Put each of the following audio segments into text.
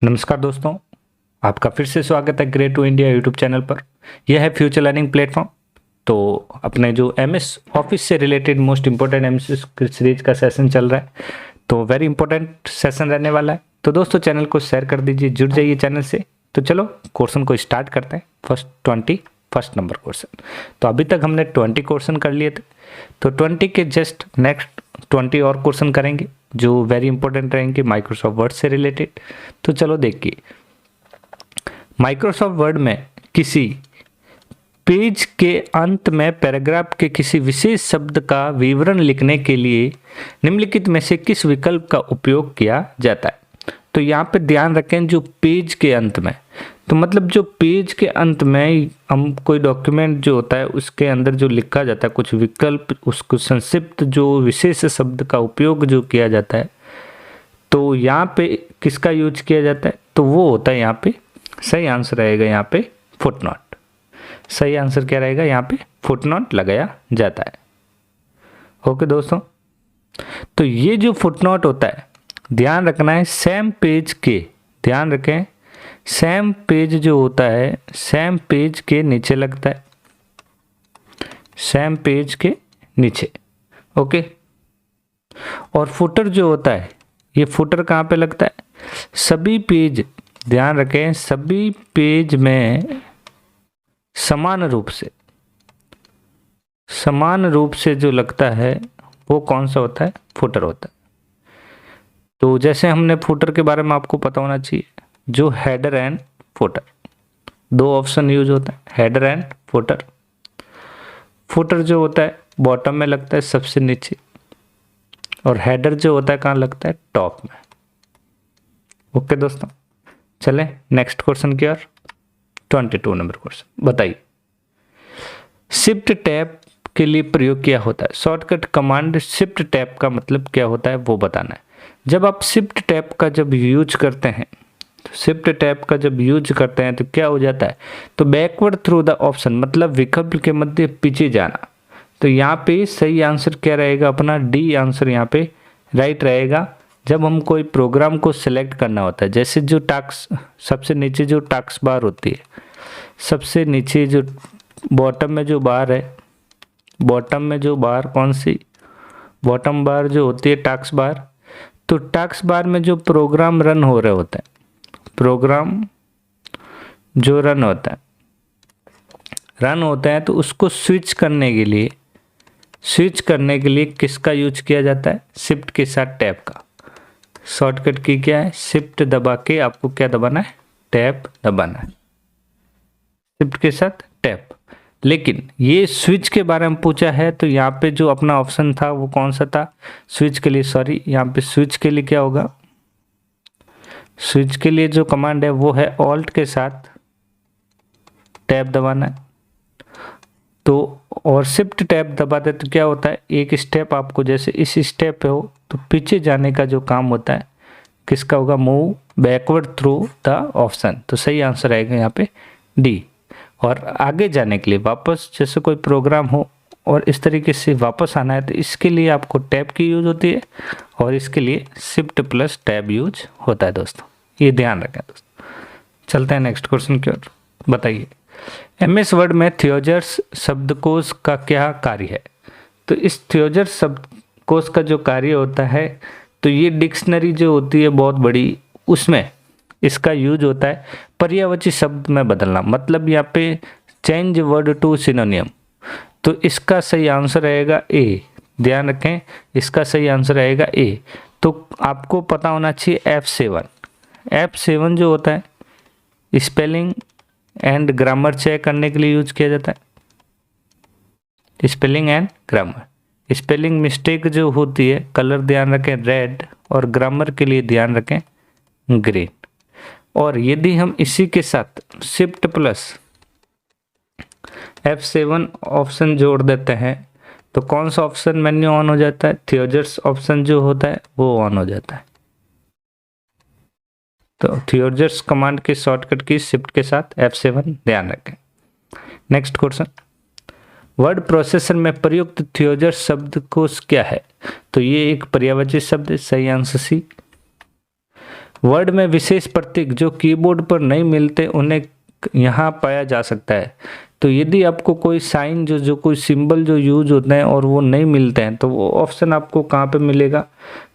नमस्कार दोस्तों, आपका फिर से स्वागत है great to India YouTube channel पर। यह है फ्यूचर लर्निंग प्लेटफॉर्म। तो अपने जो एमएस ऑफिस से related most important MS series का सेशन चल रहा है, तो वेरी इंपॉर्टेंट सेशन रहने वाला है। तो दोस्तों चैनल को शेयर कर दीजिए, जुड़ जाइए चैनल से। तो चलो क्वेश्चन को स्टार्ट करते हैं। First number question. तो अभी तक हमने 20 क्वेश्चन कर लिए थे, तो 20 के जस्ट नेक्स्ट 20 और क्वेश्चन करेंगे जो वेरी इंपॉर्टेंट रहेंगे माइक्रोसॉफ्ट वर्ड से रिलेटेड। तो चलो देखिए, माइक्रोसॉफ्ट वर्ड में किसी पेज के अंत में पैराग्राफ के किसी विशेष शब्द का विवरण लिखने के लिए निम्नलिखित में से किस विकल्प का उपयोग किया जाता है। तो यहाँ पे ध्यान रखें, जो पेज के अंत में, तो मतलब जो पेज के अंत में हम कोई डॉक्यूमेंट जो होता है उसके अंदर जो लिखा जाता है कुछ विकल्प, उसको संक्षिप्त जो विशेष शब्द का उपयोग जो किया जाता है, तो यहाँ पे किसका यूज किया जाता है, तो वो होता है यहाँ पे सही आंसर रहेगा यहाँ पे फुटनोट। सही आंसर क्या रहेगा, यहाँ पे फुटनोट लगाया जाता है। ओके दोस्तों, तो ये जो फुटनोट होता है, ध्यान रखना है सेम पेज के, ध्यान रखें सेम पेज जो होता है सेम पेज के नीचे लगता है, सेम पेज के नीचे। ओके, और फुटर जो होता है, ये फुटर कहाँ पे लगता है, सभी पेज, ध्यान रखें सभी पेज में समान रूप से जो लगता है वो कौन सा होता है, फुटर होता है। तो जैसे हमने फुटर के बारे में आपको पता होना चाहिए, जो हेडर एंड फुटर, दो ऑप्शन यूज होता है, हेडर एंड फुटर। फुटर जो होता है बॉटम में लगता है सबसे नीचे, और हेडर जो होता है कहाँ लगता है, टॉप में। ओके दोस्तों, चलें नेक्स्ट क्वेश्चन की ओर। 22 नंबर क्वेश्चन, बताइए शिफ्ट टैब के लिए प्रयोग किया होता है शॉर्टकट कमांड शिफ्ट टैब का मतलब क्या होता है वो बताना है। जब आप शिफ्ट टैब का जब यूज करते हैं, शिफ्ट टैब का जब यूज करते हैं तो क्या हो जाता है, तो बैकवर्ड थ्रू द ऑप्शन, मतलब विकल्प के मध्य पीछे जाना। तो यहाँ पे सही आंसर क्या रहेगा, अपना डी आंसर यहाँ पे राइट रहेगा। जब हम कोई प्रोग्राम को सिलेक्ट करना होता है, जैसे जो टास्क सबसे नीचे जो टास्क बार होती है, सबसे नीचे जो बॉटम में जो बार है, बॉटम में जो बार कौन सी, बॉटम बार जो होती है टास्क बार, तो टास्क बार में जो प्रोग्राम रन हो रहे होते हैं, प्रोग्राम जो रन होता है तो उसको स्विच करने के लिए किसका यूज किया जाता है, शिफ्ट के साथ टैब का। शॉर्टकट की क्या है, शिफ्ट दबा के आपको क्या दबाना है, टैब दबाना है, शिफ्ट के साथ टैब। लेकिन ये स्विच के बारे में पूछा है, तो यहाँ पे जो अपना ऑप्शन था वो कौन सा था, स्विच के लिए, सॉरी यहाँ पे स्विच के लिए क्या होगा, स्विच के लिए जो कमांड है वो है ऑल्ट के साथ टैब दबाना है। तो और शिफ्ट टैब दबाते तो क्या होता है, एक स्टेप आपको, जैसे इस स्टेप पे हो तो पीछे जाने का जो काम होता है किसका होगा, move backward through the option. तो सही आंसर आएगा यहाँ पे डी। और आगे जाने के लिए वापस, जैसे कोई प्रोग्राम हो और इस तरीके से वापस आना है, तो इसके लिए आपको टैब की यूज होती है और इसके लिए शिफ्ट प्लस टैब यूज होता है दोस्तों, ये ध्यान रखें दोस्तों। चलते हैं नेक्स्ट क्वेश्चन की ओर। बताइए एमएस वर्ड में थियोजर्स शब्दकोश का क्या कार्य है। तो इस थियोजर्स शब्दकोश का जो कार्य होता है, तो ये डिक्शनरी जो होती है बहुत बड़ी, उसमें इसका यूज होता है पर्यायवाची शब्द में बदलना, मतलब यहाँ पे चेंज वर्ड टू सिनोनियम। तो इसका सही आंसर रहेगा ए, ध्यान रखें इसका सही आंसर रहेगा ए। तो आपको पता होना चाहिए F7 जो होता है स्पेलिंग एंड ग्रामर चेक करने के लिए यूज किया जाता है, spelling and grammar. Spelling mistake जो होती है कलर ध्यान रखें रेड, और ग्रामर के लिए ध्यान रखें ग्रीन। और यदि हम इसी के साथ शिफ्ट प्लस F7 ऑप्शन जोड़ देते हैं, तो कौन सा ऑप्शन मेन्यू ऑन हो जाता है, थियोजर्स ऑप्शन जो होता है वो ऑन हो जाता है। तो थियोजर्स कमांड के शॉर्टकट की शिफ्ट के साथ F7 ध्यान रखें। नेक्स्ट क्वेश्चन, वर्ड प्रोसेसर में प्रयुक्त थियोजर्स शब्दकोश क्या है। तो ये एक पर्यायवाची शब्द है, सही आंसर सी। वर्ड में विशेष प्रतीक जो कीबोर्ड पर नहीं मिलते उन्हें यहाँ पाया जा सकता है। तो यदि आपको कोई साइन जो कोई सिंबल जो यूज होते हैं और वो नहीं मिलते हैं तो वो ऑप्शन आपको कहाँ पे मिलेगा?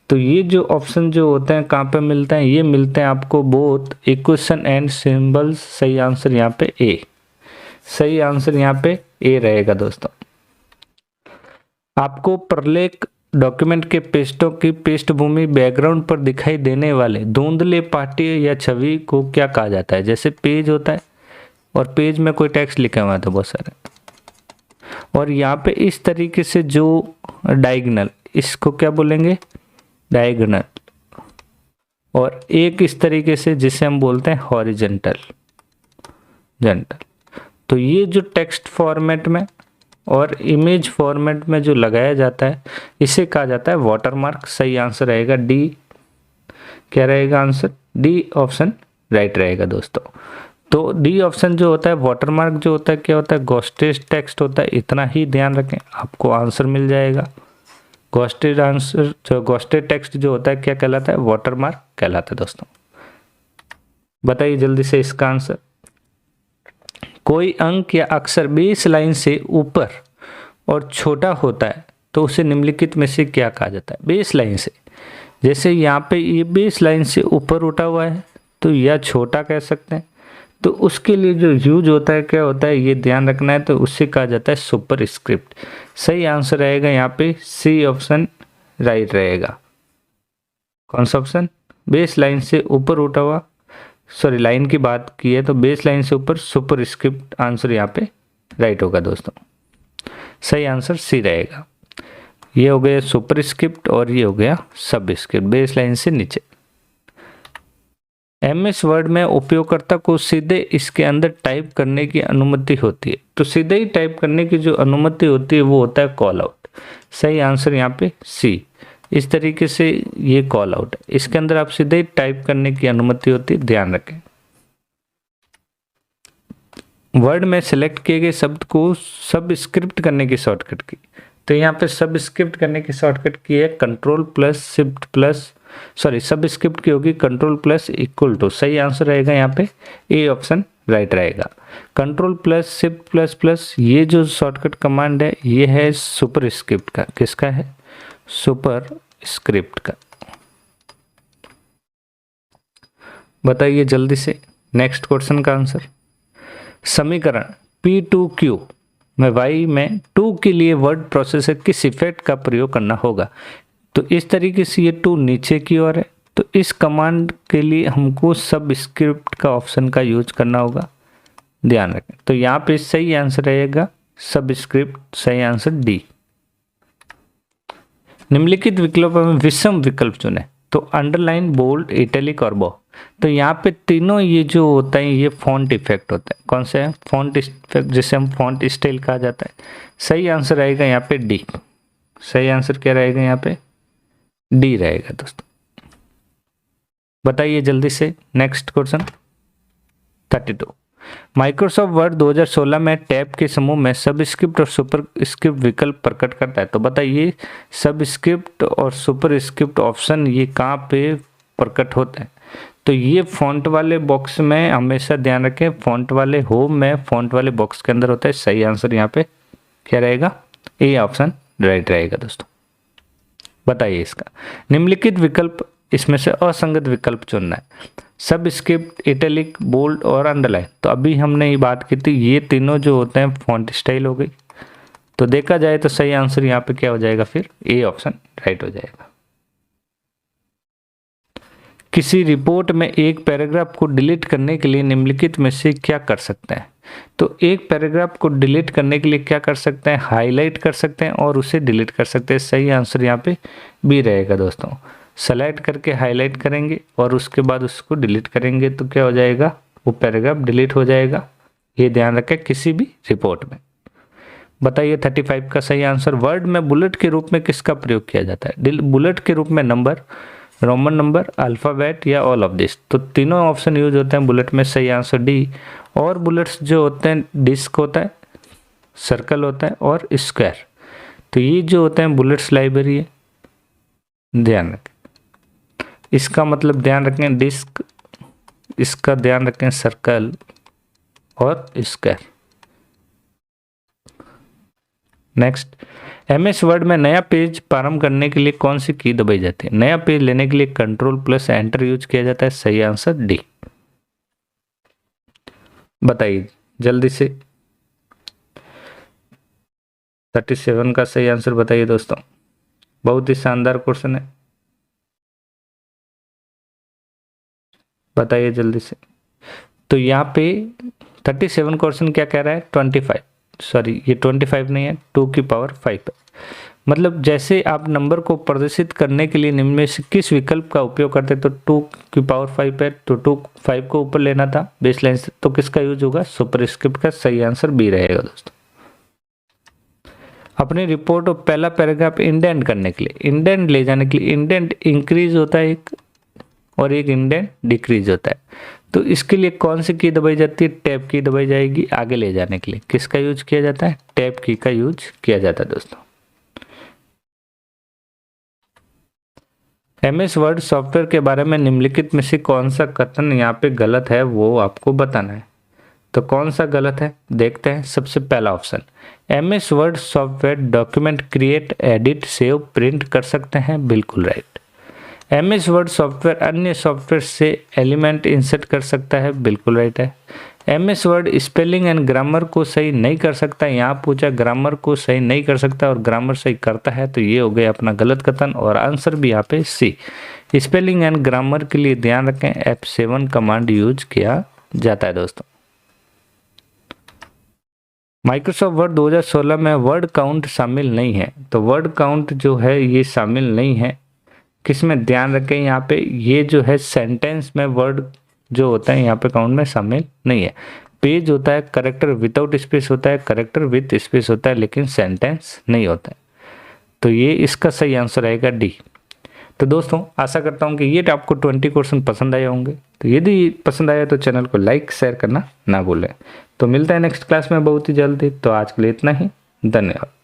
तो ये जो ऑप्शन जो होते हैं कहाँ पे मिलते हैं? ये मिलते हैं आपको बोथ इक्वेशन एंड सिंबल्स। सही आंसर यहाँ पे ए। सही आंसर यहाँ पे ए रहेगा दोस्तों। आपको प्रलेख डॉक्यूमेंट के पेजों की पृष्ठभूमि बैकग्राउंड पर दिखाई देने वाले धुंधले पाठ्य या छवि को क्या कहा जाता है? जैसे पेज होता है और पेज में कोई टेक्स्ट लिखा हुआ था बहुत सारे, और यहाँ पे इस तरीके से जो डायगोनल, इसको क्या बोलेंगे? डायगोनल। और एक इस तरीके से जिसे हम बोलते हैं हॉरिजेंटल। तो ये जो टेक्स्ट फॉर्मेट में और इमेज फॉर्मेट में जो लगाया जाता है इसे कहा जाता है वाटरमार्क। सही आंसर रहेगा डी। क्या रहेगा आंसर? डी ऑप्शन राइट रहेगा दोस्तों। तो डी ऑप्शन जो होता है वाटरमार्क जो होता है क्या होता है? घोस्टेड टेक्स्ट होता है। इतना ही ध्यान रखें, आपको आंसर मिल जाएगा। घोस्टेड आंसर जो घोस्टेड टेक्स्ट जो होता है क्या कहलाता है? वाटरमार्क कहलाता है दोस्तों। बताइए जल्दी से इसका आंसर। कोई अंक या अक्षर बेस लाइन से ऊपर और छोटा होता है तो उसे निम्नलिखित में से क्या कहा जाता है? बेस लाइन से, जैसे यहाँ पे ये बेस लाइन से ऊपर उठा हुआ है तो यह छोटा कह सकते हैं। तो उसके लिए जो यूज होता है क्या होता है ये ध्यान रखना है, तो उससे कहा जाता है सुपर स्क्रिप्ट। सही आंसर रहेगा यहाँ पे सी ऑप्शन राइट रहेगा। कौन सा ऑप्शन? बेस लाइन से ऊपर उठा हुआ, सॉरी लाइन की बात की है तो बेस लाइन से ऊपर सुपर स्क्रिप्ट आंसर यहाँ पे राइट होगा दोस्तों। सही आंसर सी रहेगा। ये हो गया सुपर स्क्रिप्ट और ये हो गया सब स्क्रिप्ट, बेस लाइन से नीचे। MS वर्ड में उपयोगकर्ता को सीधे इसके अंदर टाइप करने की अनुमति होती है। तो सीधे ही टाइप करने की जो अनुमति होती है वो होता है कॉल आउट। सही आंसर यहाँ पे सी। इस तरीके से ये कॉल आउट है, इसके अंदर आप सीधे ही टाइप करने की अनुमति होती है, ध्यान रखें। वर्ड में सिलेक्ट किए गए शब्द को सब स्क्रिप्ट करने की शॉर्टकट की, तो यहाँ पे सब स्क्रिप्ट करने की शॉर्टकट की है control plus shift plus, sorry सब स्क्रिप्ट की होगी कंट्रोल प्लस इक्वल टू। सही आंसर रहेगा यहाँ पे ए ऑप्शन राइट रहेगा। Control plus shift plus plus ये जो शॉर्टकट कमांड है ये है सुपर स्क्रिप्ट का। किसका है? सुपर स्क्रिप्ट का। बताइए जल्दी से नेक्स्ट क्वेश्चन का आंसर। समीकरण P2Q में y में 2 के लिए वर्ड प्रोसेसर किस इफेक्ट का प्रयोग करना होगा? तो इस तरीके से ये 2 नीचे की ओर है, तो इस कमांड के लिए हमको सब स्क्रिप्ट का ऑप्शन का यूज करना होगा, ध्यान रखें। तो यहाँ पे सही आंसर रहेगा सब स्क्रिप्ट। सही आंसर डी। निम्नलिखित विकल्पों में विषम विकल्प चुने, तो अंडरलाइन, बोल्ड, इटैलिक और बो। तो यहाँ पे तीनों ये जो होता है ये फॉन्ट इफेक्ट होता है। कौन सा है? फॉन्ट इफेक्ट, जिसे हम फॉन्ट स्टाइल कहा जाता है। सही आंसर रहेगा यहाँ पे डी। सही आंसर क्या रहेगा यहाँ पे? डी रहेगा दोस्तों। बताइए जल्दी से नेक्स्ट क्वेश्चन 32। माइक्रोसॉफ्ट वर्ड 2016 में टैब के समूह में सब स्क्रिप्ट और सुपर स्क्रिप्ट विकल्प प्रकट करता है। तो बताइए सब स्क्रिप्ट और सुपर स्क्रिप्ट ऑप्शन ये कहाँ पे प्रकट होता है? तो ये फॉन्ट वाले बॉक्स में, हमेशा ध्यान रखें, फॉन्ट वाले होम में फॉन्ट वाले बॉक्स के अंदर होता है। सही आंसर यहाँ पे क्या रहेगा? ए ऑप्शन राइट रहेगा दोस्तों। बताइए इसका निम्नलिखित विकल्प इसमें से असंगत विकल्प चुनना है। सब स्क्रिप्ट, इटैलिक, बोल्ड और अंडरलाइन। तो अभी हमने ये बात की थी ये तीनों जो होते हैं फॉन्ट स्टाइल हो गई। तो देखा जाए तो सही आंसर यहाँ पे क्या हो जाएगा? फिर ए ऑप्शन राइट हो जाएगा। किसी रिपोर्ट में एक पैराग्राफ को डिलीट करने के लिए निम्नलिखित में से क्या कर सकते हैं? तो एक पैराग्राफ को डिलीट करने के लिए क्या कर सकते हैं? हाईलाइट कर सकते हैं और उसे डिलीट कर सकते हैं। सही आंसर यहाँ पे बी रहेगा दोस्तों। सेलेक्ट करके हाईलाइट करेंगे और उसके बाद उसको डिलीट करेंगे तो क्या हो जाएगा? वो पैराग्राफ डिलीट हो जाएगा। ये ध्यान रखें किसी भी रिपोर्ट में। बताइए 35 का सही आंसर। वर्ड में बुलेट के रूप में किसका प्रयोग किया जाता है? बुलेट के रूप में नंबर, रोमन नंबर, अल्फ़ाबेट या ऑल ऑफ दिस। तो तीनों ऑप्शन यूज होते हैं बुलेट में। सही आंसर डी। और बुलेट्स जो होते हैं डिस्क होता है, सर्कल होता है और स्क्वायर। तो ये जो होते हैं बुलेट्स लाइब्रेरी है, ध्यान रखें। इसका मतलब ध्यान रखें डिस्क, इसका ध्यान रखें सर्कल और स्क्वायर। नेक्स्ट, एमएस वर्ड में नया पेज प्रारंभ करने के लिए कौन सी की दबाई जाती है? नया पेज लेने के लिए कंट्रोल प्लस एंटर यूज किया जाता है। सही आंसर डी। बताइए जल्दी से, 37 का सही आंसर बताइए दोस्तों, बहुत ही शानदार क्वेश्चन है, बताइए जल्दी से। तो यहाँ पे 37 क्वेश्चन क्या कह रहा है? 25, सॉरी ये 25 नहीं है, 2 की पावर 5 है। मतलब जैसे आप नंबर को प्रदर्शित करने के लिए निम्न में से किस विकल्प का उपयोग करते, तो 2 की पावर 5 है तो 2 5 को ऊपर लेना था बेस लाइन से, तो किसका यूज होगा? सुपरस्क्रिप्ट का। सही आंसर बी रहेगा दोस्तों। अपनी रिपोर्ट और पहला पैराग्राफ इंडेंट करने के लिए, इंडेंट ले जाने के लिए, इंडेंट इंक्रीज होता है एक और एक इंडेंट डिक्रीज होता है। तो इसके लिए कौन सी की दबाई जाती है? टैब की दबाई जाएगी आगे ले जाने के लिए। किसका यूज किया जाता है? टैब की का यूज किया जाता है दोस्तों। एमएस वर्ड सॉफ्टवेयर के बारे में निम्नलिखित में से कौन सा कथन यहाँ पे गलत है वो आपको बताना है। तो कौन सा गलत है देखते हैं। सबसे पहला option, MS word software document create, edit, save, print कर सकते हैं। बिल्कुल राइट। एमएस वर्ड सॉफ्टवेयर अन्य सॉफ्टवेयर से एलिमेंट इंसर्ट कर सकता है। बिल्कुल राइट है। MS word spelling and grammar को सही नहीं कर सकता। यहाँ पूछा ग्रामर को सही नहीं कर सकता और ग्रामर सही करता है, तो ये हो गया अपना गलत कथन और आंसर भी यहाँ पे सी। स्पेलिंग एंड ग्रामर के लिए ध्यान रखें F7 कमांड यूज किया जाता है दोस्तों। माइक्रोसॉफ्ट वर्ड 2016 में वर्ड काउंट शामिल नहीं है, तो वर्ड काउंट जो है ये शामिल नहीं है। किसमें? ध्यान रखें यहाँ पे ये जो है सेंटेंस में वर्ड जो होता है यहाँ पे काउंट में शामिल नहीं है। पेज होता है, करेक्टर विदाउट स्पेस होता है, करेक्टर विद स्पेस होता है, लेकिन सेंटेंस नहीं होता है। तो ये इसका सही आंसर आएगा डी। तो दोस्तों आशा करता हूँ कि ये आपको 20 क्वेश्चन पसंद आए होंगे। तो यदि पसंद आया तो चैनल को लाइक शेयर करना ना भूलें। तो मिलता है नेक्स्ट क्लास में बहुत ही जल्दी। तो आज के लिए इतना ही, धन्यवाद।